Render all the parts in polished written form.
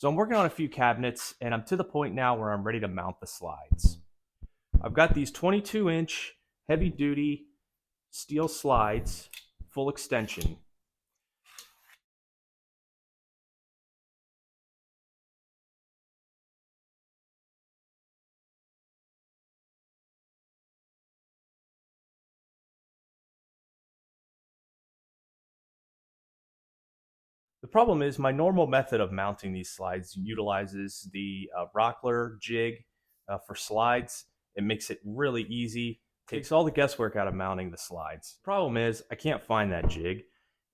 So I'm working on a few cabinets and I'm to the point now where I'm ready to mount the slides. I've got these 22-inch heavy duty steel slides, full extension. The problem is my normal method of mounting these slides utilizes the Rockler jig for slides. It makes it really easy, takes all the guesswork out of mounting the slides. The problem is I can't find that jig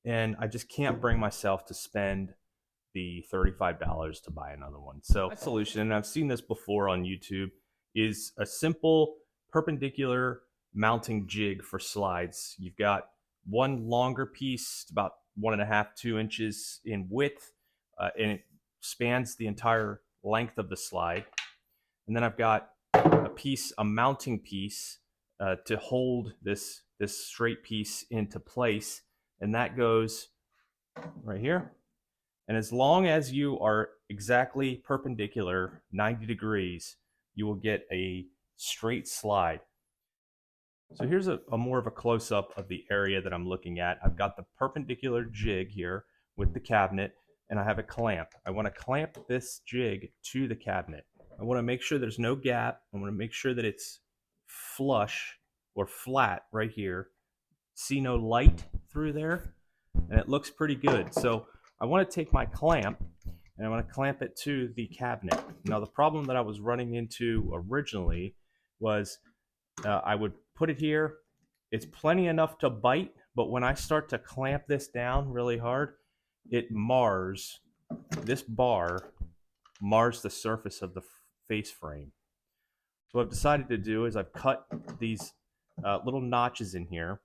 and I just can't bring myself to spend the $35 to buy another one. So my solution, and I've seen this before on YouTube, is a simple perpendicular mounting jig for slides. You've got one longer piece, about 1.5 to 2 inches in width, and it spans the entire length of the slide. And then I've got a mounting piece to hold this straight piece into place, and that goes right here. And as long as you are exactly perpendicular 90 degrees, you will get a straight slide. So here's a more of a close-up of the area that I'm looking at. I've got the perpendicular jig here with the cabinet, and I have a clamp. I want to clamp this jig to the cabinet. I want to make sure there's no gap. I want to make sure that it's flush or flat right here. See no light through there, and it looks pretty good. So I want to take my clamp and I want to clamp it to the cabinet. Now the problem that I was running into originally was I would put it here. It's plenty enough to bite, but when I start to clamp this down really hard, it mars, this bar mars the surface of the face frame. So what I've decided to do is I've cut these little notches in here,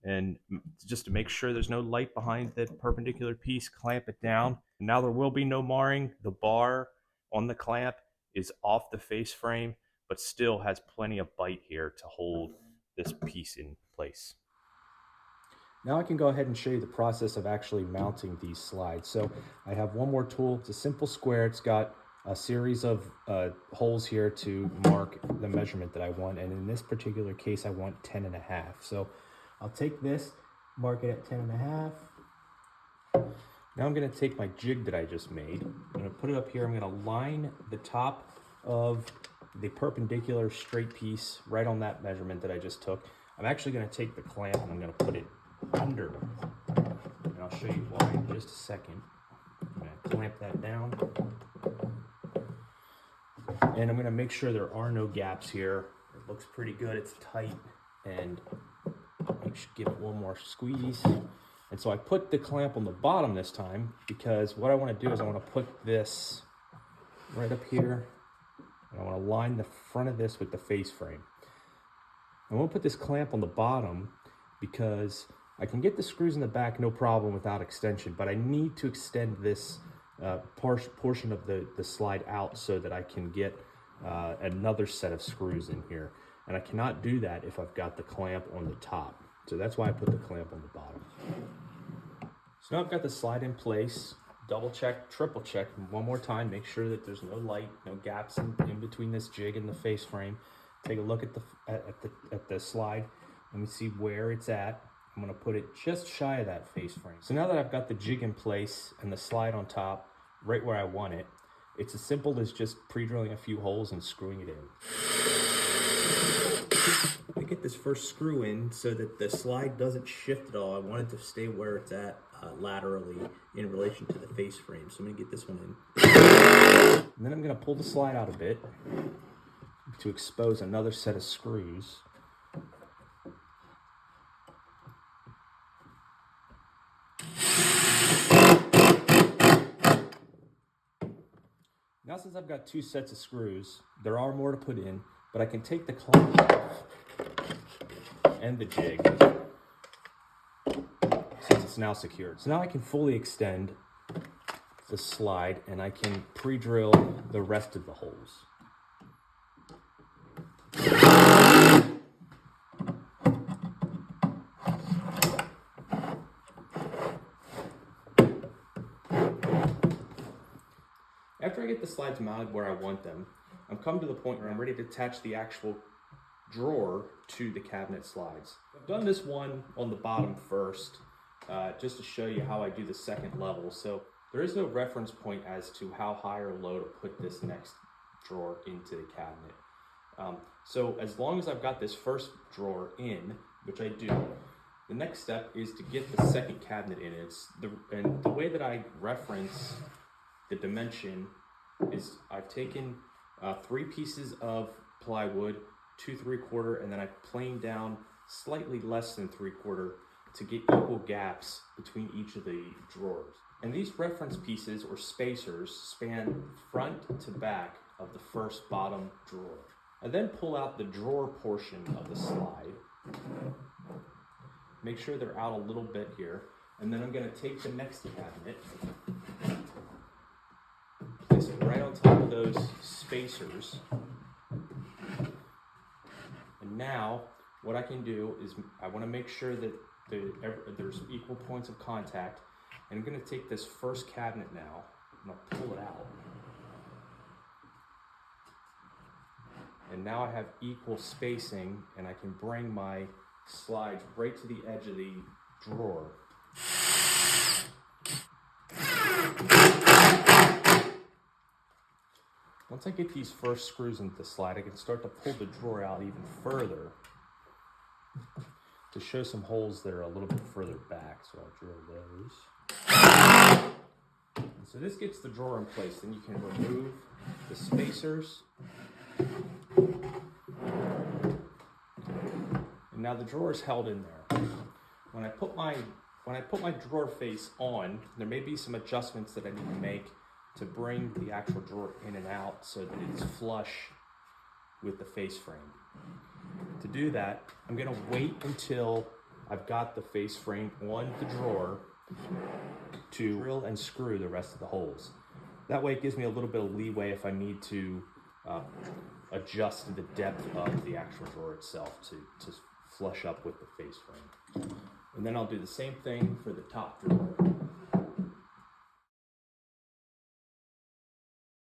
and just to make sure there's no light behind the perpendicular piece, clamp it down. Now there will be no marring. The bar on the clamp is off the face frame, but still has plenty of bite here to hold this piece in place. Now I can go ahead and show you the process of actually mounting these slides. So I have one more tool. It's a simple square. It's got a series of holes here to mark the measurement that I want. And in this particular case, I want 10.5. So I'll take this, mark it at 10.5. Now I'm going to take my jig that I just made. I'm going to put it up here. I'm going to line the top of the perpendicular straight piece right on that measurement that I just took. I'm actually going to take the clamp and I'm going to put it under. And I'll show you why in just a second. I'm going to clamp that down. And I'm going to make sure there are no gaps here. It looks pretty good. It's tight. And I should give it one more squeeze. And so I put the clamp on the bottom this time because what I want to do is I want to put this right up here. And I want to line the front of this with the face frame. I want to put this clamp on the bottom because I can get the screws in the back no problem without extension, but I need to extend this portion of the slide out so that I can get another set of screws in here. And I cannot do that if I've got the clamp on the top. So that's why I put the clamp on the bottom. So now I've got the slide in place. Double check, triple check one more time. Make sure that there's no light, no gaps in between this jig and the face frame. Take a look at the slide. Let me see where it's at. I'm going to put it just shy of that face frame. So now that I've got the jig in place and the slide on top, right where I want it, it's as simple as just pre-drilling a few holes and screwing it in. I get this first screw in so that the slide doesn't shift at all. I want it to stay where it's at laterally in relation to the face frame. So I'm going to get this one in. And then I'm going to pull the slide out a bit to expose another set of screws. Now since I've got two sets of screws, there are more to put in, but I can take the clamp off and the jig since it's now secured. So now I can fully extend the slide and I can pre-drill the rest of the holes. After I get the slides mounted where I want them, I'm come to the point where I'm ready to attach the actual drawer to the cabinet slides. I've done this one on the bottom first, just to show you how I do the second level. So there is no reference point as to how high or low to put this next drawer into the cabinet. So as long as I've got this first drawer in, which I do, the next step is to get the second cabinet in. And the way that I reference the dimension is I've taken 3 pieces of plywood, 2 3/4, and then I planed down slightly less than 3/4 to get equal gaps between each of the drawers. And these reference pieces or spacers span front to back of the first bottom drawer. I then pull out the drawer portion of the slide. Make sure they're out a little bit here. And then I'm going to take the next cabinet, place it right on top of those spacers. And now what I can do is I want to make sure that there's equal points of contact. And I'm going to take this first cabinet now, and I'll pull it out. And now I have equal spacing, and I can bring my slides right to the edge of the drawer. Once I get these first screws into the slide, I can start to pull the drawer out even further to show some holes that are a little bit further back. So I'll drill those. And so this gets the drawer in place. Then you can remove the spacers. And now the drawer is held in there. When I put my drawer face on, there may be some adjustments that I need to make to bring the actual drawer in and out so that it's flush with the face frame. To do that, I'm going to wait until I've got the face frame on the drawer to drill and screw the rest of the holes. That way it gives me a little bit of leeway if I need to adjust the depth of the actual drawer itself to flush up with the face frame. And then I'll do the same thing for the top drawer.